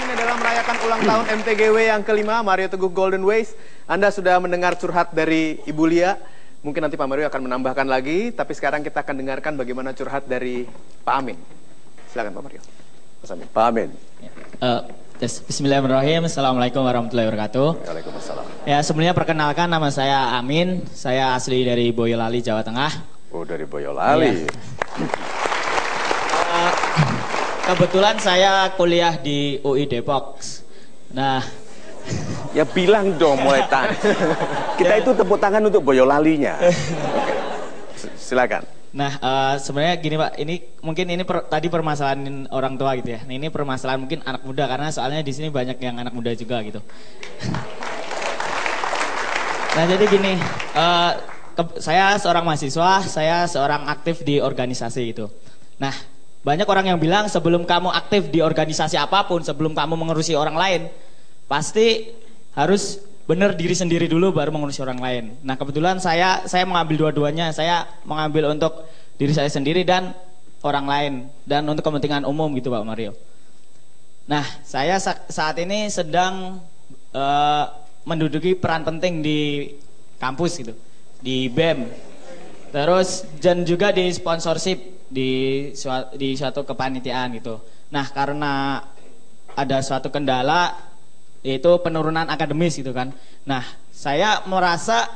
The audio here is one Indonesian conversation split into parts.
ini adalah merayakan ulang tahun MTGW yang kelima, Mario Teguh Golden Ways. Anda sudah mendengar curhat dari Ibu Lia. Mungkin nanti Pak Mario akan menambahkan lagi, tapi sekarang kita akan dengarkan bagaimana curhat dari Pak Amin. Silakan Pak Mario. Mas Amin. Pak Amin. Bismillahirrahmanirrahim. Assalamualaikum warahmatullahi wabarakatuh. Waalaikumsalam. Ya, sebelumnya perkenalkan, nama saya Amin. Saya asli dari Boyolali, Jawa Tengah. Oh, dari Boyolali. Ya. Kebetulan saya kuliah di UI Depok. Nah, ya bilang dong mulai tadi. Kita itu tepuk tangan untuk Boyolalinya. Oke. Silakan. Nah, sebenarnya gini Pak, ini mungkin ini tadi permasalahan orang tua gitu ya. Nah, ini permasalahan mungkin anak muda karena soalnya di sini banyak yang anak muda juga gitu. Nah, jadi gini, saya seorang mahasiswa, saya seorang aktif di organisasi gitu. Nah, banyak orang yang bilang sebelum kamu aktif di organisasi apapun, sebelum kamu mengurusi orang lain, pasti harus benar diri sendiri dulu baru mengurusi orang lain. Nah, kebetulan saya mengambil dua-duanya. Saya mengambil untuk diri saya sendiri dan orang lain dan untuk kepentingan umum gitu Pak Mario. Nah, saya saat ini sedang menduduki peran penting di kampus gitu, di BEM. Terus dan juga di sponsorship di suatu kepanitiaan gitu. Nah, karena ada suatu kendala yaitu penurunan akademis gitu kan. Nah, saya merasa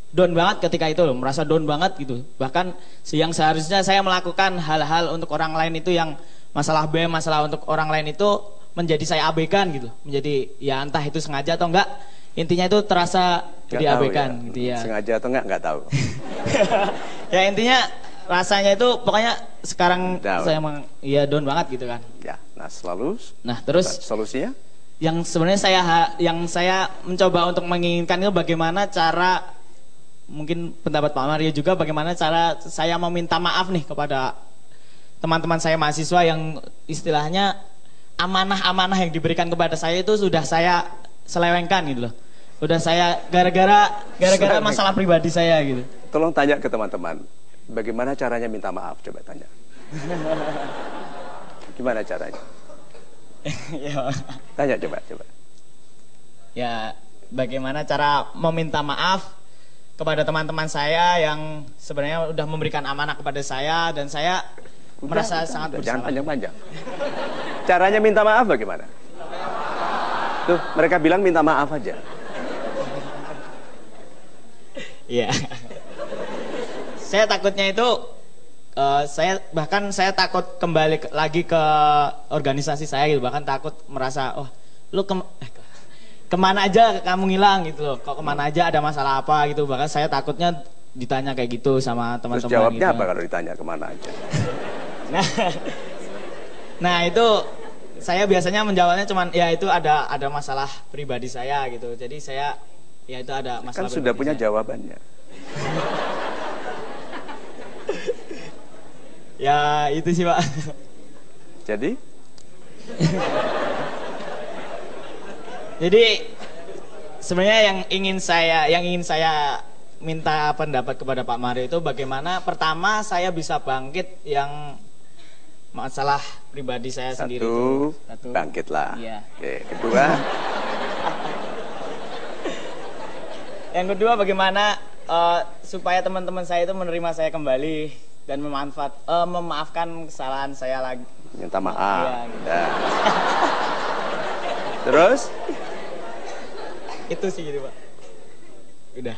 down banget ketika itu loh, merasa down banget gitu. Bahkan yang seharusnya saya melakukan hal-hal untuk orang lain itu yang masalah BEM, masalah untuk orang lain itu menjadi saya abaikan gitu. Menjadi ya entah itu sengaja atau enggak, intinya itu terasa jadi abaikan ya. gitu ya. Sengaja atau enggak tahu. Ya intinya rasanya itu pokoknya sekarang down. saya ya down banget gitu kan. Ya, nah selalu. Nah, terus solusinya? Yang sebenarnya saya mencoba untuk menginginkan itu bagaimana cara, mungkin pendapat Pak Mario juga, bagaimana cara saya meminta maaf nih kepada teman-teman saya mahasiswa yang istilahnya amanah-amanah yang diberikan kepada saya itu sudah saya selewengkan gitu loh. Udah saya gara-gara masalah pribadi saya gitu. Tolong tanya ke teman-teman, bagaimana caranya minta maaf? Coba tanya. Gimana caranya? Ya. Tanya coba. Ya, bagaimana cara meminta maaf kepada teman-teman saya yang sebenarnya udah memberikan amanah kepada saya dan saya merasa sangat bersalah. Jangan panjang-panjang. Caranya minta maaf bagaimana? Tuh, mereka bilang minta maaf aja. Iya. Saya takutnya itu saya takut kembali lagi ke organisasi saya gitu, bahkan takut merasa lu kemana aja kamu ngilang gitu loh, kok kemana aja, ada masalah apa gitu, bahkan saya takutnya ditanya kayak gitu sama teman-teman. Terus jawabnya gitu. Apa kalau ditanya kemana aja? Nah itu saya biasanya menjawabnya cuman ya itu ada masalah pribadi saya gitu, jadi saya ya itu ada masalah. Kan sudah punya jawabannya. Ya itu sih Pak. Jadi sebenarnya yang ingin saya minta pendapat kepada Pak Mario itu bagaimana pertama saya bisa bangkit yang masalah pribadi saya sendiri itu. Satu, bangkitlah. Iya. Oke, kedua. Yang kedua bagaimana supaya teman-teman saya itu menerima saya kembali dan memaafkan kesalahan saya lagi. Minta maaf. Ya, gitu. Ya. Terus? Itu sih gitu Pak. Udah.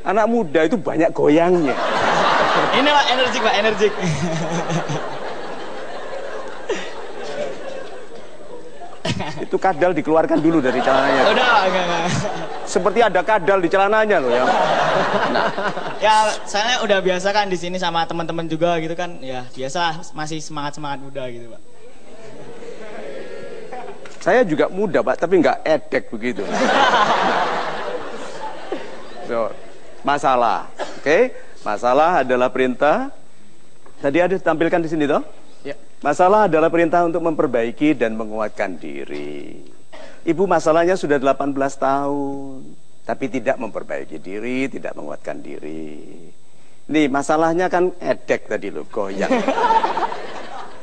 Anak muda itu banyak goyangnya. Ini Pak, energik. Itu kadal dikeluarkan dulu dari celananya. Udah, enggak. Seperti ada kadal di celananya loh ya. Nah, ya saya udah biasa kan di sini sama teman-teman juga gitu kan. Ya, biasa masih semangat muda gitu, Pak. Saya juga muda, Pak, tapi nggak edek begitu. So, masalah. Oke? Masalah adalah perintah. Tadi ada ditampilkan di sini toh? Ya. Masalah adalah perintah untuk memperbaiki dan menguatkan diri. Ibu masalahnya sudah 18 tahun, tapi tidak memperbaiki diri, tidak menguatkan diri. Nih, masalahnya kan edek tadi loh, goyang.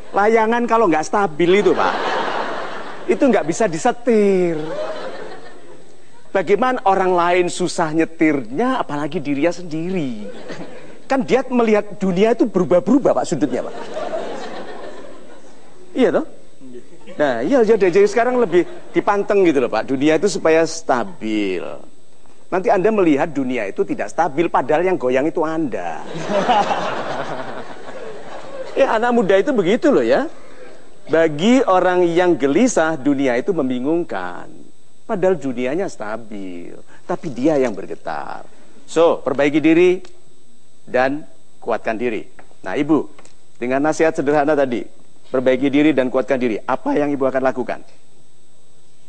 Layangan kalau nggak stabil itu, Pak, itu nggak bisa disetir. Bagaimana orang lain susah nyetirnya, apalagi dirinya sendiri. Kan dia melihat dunia itu berubah-berubah, Pak, sudutnya, Pak. Iya toh? Nah, iya, jadi sekarang lebih dipanteng gitu loh, Pak. Dunia itu supaya stabil. Nanti Anda melihat dunia itu tidak stabil, padahal yang goyang itu Anda. Ya, anak muda itu begitu loh ya. Bagi orang yang gelisah, dunia itu membingungkan. Padahal dunianya stabil, tapi dia yang bergetar. So, perbaiki diri dan kuatkan diri. Nah, Ibu, dengan nasihat sederhana tadi, perbaiki diri dan kuatkan diri, apa yang Ibu akan lakukan?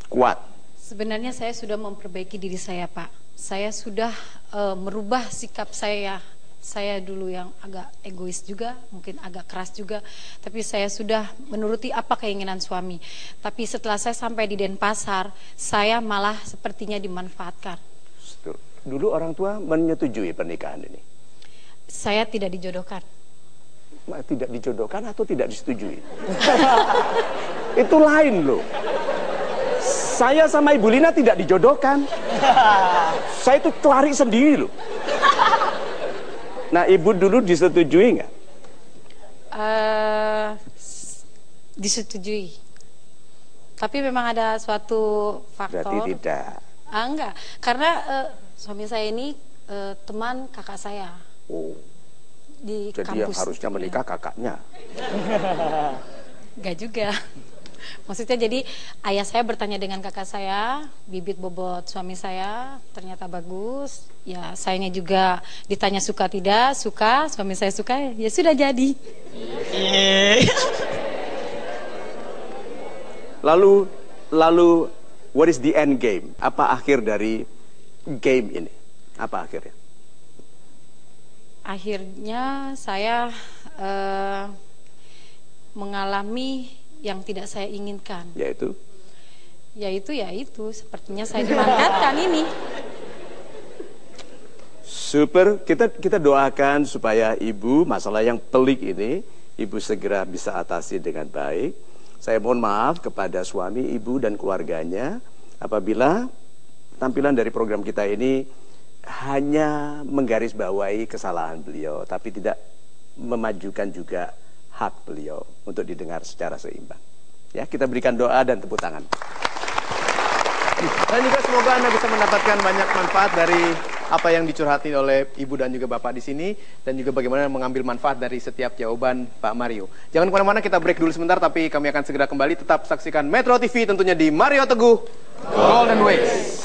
Kuat. Sebenarnya saya sudah memperbaiki diri saya, Pak. Saya sudah merubah sikap saya. Saya dulu yang agak egois juga, mungkin agak keras juga, tapi saya sudah menuruti apa keinginan suami. Tapi setelah saya sampai di Denpasar, saya malah sepertinya dimanfaatkan. Dulu orang tua menyetujui pernikahan ini? Saya tidak dijodohkan. Tidak dijodohkan atau tidak disetujui? Itu lain loh. Saya sama Ibu Lina tidak dijodohkan. Saya itu cari sendiri loh. Nah, Ibu dulu disetujui nggak? Disetujui. Tapi memang ada suatu faktor. Berarti tidak. Enggak, karena suami saya ini teman kakak saya. Oh. Di Jadi kampus. yang harusnya menikah kakaknya. Enggak juga. Maksudnya jadi ayah saya bertanya dengan kakak saya, bibit bobot suami saya ternyata bagus. Ya sayanya juga ditanya suka tidak, suka, suami saya suka, ya sudah jadi. Lalu what is the end game? Apa akhir dari game ini? Apa akhirnya? Akhirnya saya mengalami yang tidak saya inginkan. Yaitu sepertinya saya dimanfaatkan ini. Super, kita doakan supaya Ibu masalah yang pelik ini Ibu segera bisa atasi dengan baik. Saya mohon maaf kepada suami Ibu dan keluarganya apabila tampilan dari program kita ini hanya menggarisbawahi kesalahan beliau, tapi tidak memajukan juga hak beliau untuk didengar secara seimbang. Ya, kita berikan doa dan tepuk tangan. Dan juga semoga Anda bisa mendapatkan banyak manfaat dari apa yang dicurhati oleh Ibu dan juga Bapak di sini, dan juga bagaimana mengambil manfaat dari setiap jawaban Pak Mario. Jangan kemana-mana, kita break dulu sebentar, tapi kami akan segera kembali. Tetap saksikan Metro TV tentunya di Mario Teguh Golden Ways.